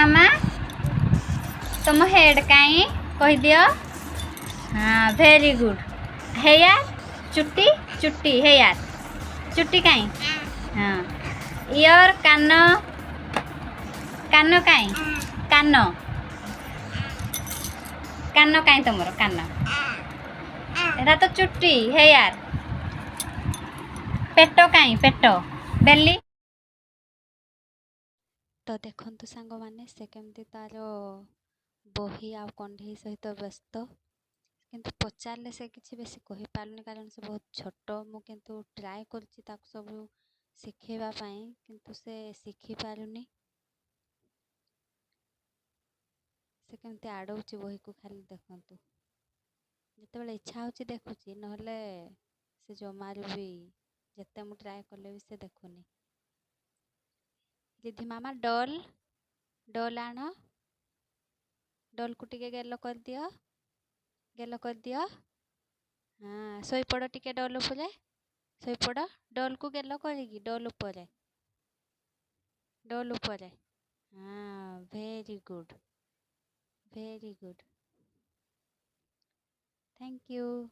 मामा तुम हेड कहीं कह दियो। हाँ वेरी गुड। हेयर चुट्टी चुट्टी हेयर चुट्टी कहीं। हाँ इयर कान कान कहीं कान कान कहीं तुमर कान एटा तो चुट्टी हेयर पेट कहीं पेट बेली। तो देखंतु सांग माने से केमती तार बही आ कंढे सहित व्यस्त किंतु पचारे से किसी बेसी कही पारुनी कारण से बहुत छोट मु किंतु ट्राए करछि ताको सब शिखेबा पई किंतु से शिखी पारुनी से केमती आड़ौछि बही को खाली देखंतु जते बेले इच्छा होछि देखुछि नहले से जमारू भी जते मु ट्राए करले भी से देखुनी। दीदी मामा डल डल आण डल को टिके गेलो कर दियो। हाँ शोपड़ टिके डल उपरे शोपड़ डल को गेलो करिकी डल उपरे। हाँ वेरी गुड थैंक यू।